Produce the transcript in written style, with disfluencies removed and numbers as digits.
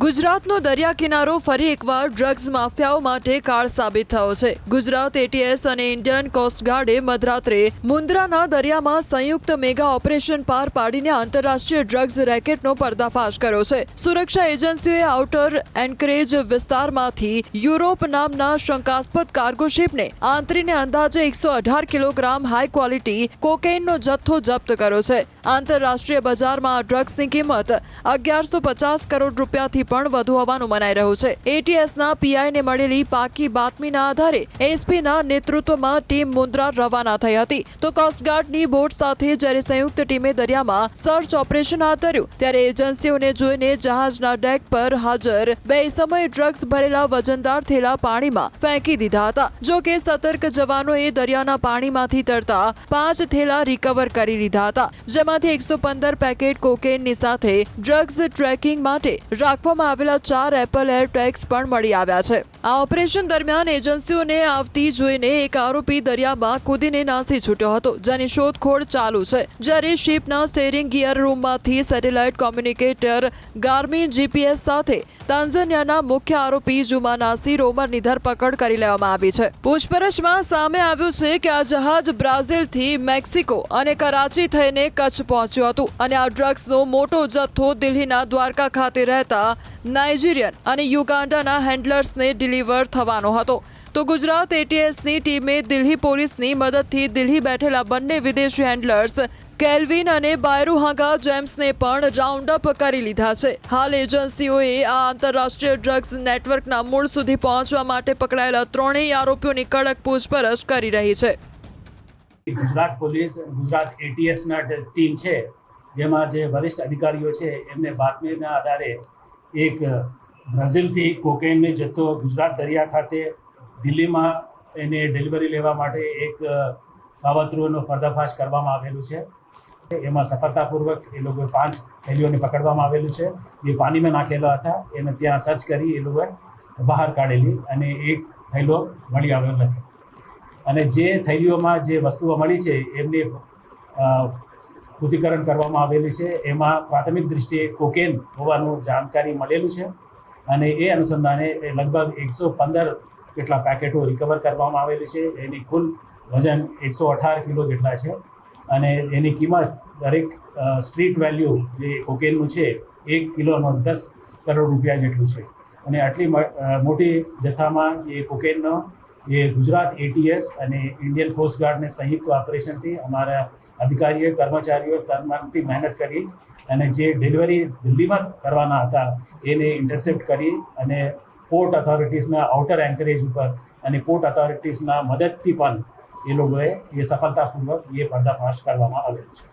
ગુજરાતનો દરિયા કિનારો ફરી એકવાર ડ્રગ્સ માફિયાઓ માટે કાળ સાબિત થયો છે। ગુજરાત એટીએસ અને ઇન્ડિયન કોસ્ટગાર્ડે મધરાત્રે મુન્દ્રાના દરિયામાં સંયુક્ત મેગા ઓપરેશન પાર પાડીને આંતરરાષ્ટ્રીય ડ્રગ્સ રેકેટનો પર્દાફાશ કર્યો છે। સુરક્ષા એજન્સીઓએ આઉટર એન્કરેજ વિસ્તારમાંથી યુરોપ નામના શંકાસ્પદ કાર્ગો શિપને આંતરીને અંદાજે 118 કિલોગ્રામ હાઈ ક્વોલિટી કોકેઇનનો જથ્થો જપ્ત કર્યો છે। આંતરરાષ્ટ્રીય બજારમાં ડ્રગ્સની કિંમત 1150 કરોડ રૂપિયાથી પણ વધુ હોવાનું મનાઈ રહ્યું છે। એટીએસના પીઆઈને મળેલી પાકી બાતમીના આધારે એસપીના નેતૃત્વમાં ટીમ મુન્દ્રા રવાના થઈ હતી, તો કોસ્ટગાર્ડની બોટ સાથે જ્યારે સંયુક્ત ટીમે દરિયામાં સર્ચ ઓપરેશન હાથ ધર્યું ત્યારે એજન્સીઓને જોઈને જહાજના ડેક પર હાજર બે સમયે ડ્રગ્સ ભરેલા વજનદાર થેલા પાણીમાં ફેંકી દીધા હતા। જો કે સતર્ક જવાનોએ દરિયાના પાણીમાંથી તરતા 5 થેલા રિકવર કરી લીધા હતા, જેમાંથી 115 પેકેટ કોકેનની સાથે ડ્રગ્સ ટ્રેકિંગ માટે રાખવામાં આવેલા 4 એપલ એર ટેગ્સ પણ મળી આવ્યા છે। આ ઓપરેશન દરમિયાન એજન્સીઓને આવતી જોઈને એક આરોપી દરિયામાં કૂદીને નાસી છૂટ્યો હતો, જેની શોધખોળ ચાલુ છે। જ્યારે શિપના સ્ટીયરિંગ ગિયર રૂમમાંથી સેટેલાઇટ કોમ્યુનિકેટર ગાર્મિન જીપીએસ સાથે તાન્ઝાનિયાના મુખ્ય આરોપી જુમા નાસીર ઓમરની ધરપકડ કરી લેવામાં આવી છે। પૂછપરછમાં સામે આવ્યું છે કે આ જહાજ બ્રાઝિલથી મેક્સિકો અને કરાચી થઈને કચ્છ પહોંચ્યું હતું અને આ ડ્રગ્સનો મોટો જથ્થો દિલ્હીના દ્વારકા ખાતે રહેતા નાઇજીરિયન અને યુગાન્ડાના હેન્ડલર્સને ડિલિવર થવાનો હતો। તો ગુજરાત એટીએસની ટીમે દિલ્હી પોલીસની મદદથી દિલ્હી બેઠેલા બંને વિદેશી હેન્ડલર્સ કેલ્વિન અને બાયરુહાગા જેમ્સને પણ રાઉન્ડ અપ કરી લીધા છે। હાલ એજન્સીઓએ આ આંતરરાષ્ટ્રીય ડ્રગ્સ નેટવર્કના મૂળ સુધી પહોંચવા માટે પકડાયેલા ત્રણેય આરોપીઓની કડક પૂછપરછ કરી રહી છે। ગુજરાત પોલીસ ગુજરાત એટીએસના ટીમ છે, જેમાં જે વરિષ્ઠ અધિકારીઓ છે, એમને બાતમીના આધારે એક બ્રાઝિલથી કોકેઇનનો જથ્થો ગુજરાત દરિયા ખાતે દિલ્હીમાં એને ડિલિવરી લેવા માટે એક કાવતરૂનો પર્દાફાશ કરવામાં આવેલું છે। એમાં સફળતાપૂર્વક એ લોકોએ 5 થેલીઓને પકડવામાં આવેલું છે, જે પાણીમાં નાખેલા હતા। એને ત્યાં સર્ચ કરી એ લોકોએ બહાર કાઢેલી અને એક થેલો મળી આવેલો નથી। અને જે થેલીઓમાં જે વસ્તુઓ મળી છે એમની પૃથ્થકરણ કરવામાં આવેલી છે। એમાં પ્રાથમિક દૃષ્ટિએ કોકેન હોવાનું જાણકારી મળેલું છે અને એ અનુસંધાને લગભગ 115 જેટલા પેકેટો રિકવર કરવામાં આવેલી છે। એની કુલ વજન 118 કિલો જેટલા છે અને એની કિંમત દરેક સ્ટ્રીટ વેલ્યુ જે કોકેનનું છે 1 કિલોનો 10 કરોડ રૂપિયા જેટલું છે। અને આટલી મોટી જથ્થામાં એ કોકેનનો એ ગુજરાત એટીએસ અને ઇન્ડિયન કોસ્ટગાર્ડને સંયુક્ત ઓપરેશનથી અમારા અધિકારીઓ કર્મચારીઓ તનમનથી મહેનત કરી અને જે ડિલિવરી દિલ્હીમાં કરવાના હતા એને ઇન્ટરસેપ્ટ કરી અને પોર્ટ ઓથોરિટીઝના આઉટર એન્કરેજ ઉપર અને પોર્ટ ઓથોરિટીઝના મદદથી પણ એ લોકોએ એ સફળતાપૂર્વક એ પર્દાફાશ કરવામાં આવેલું છે।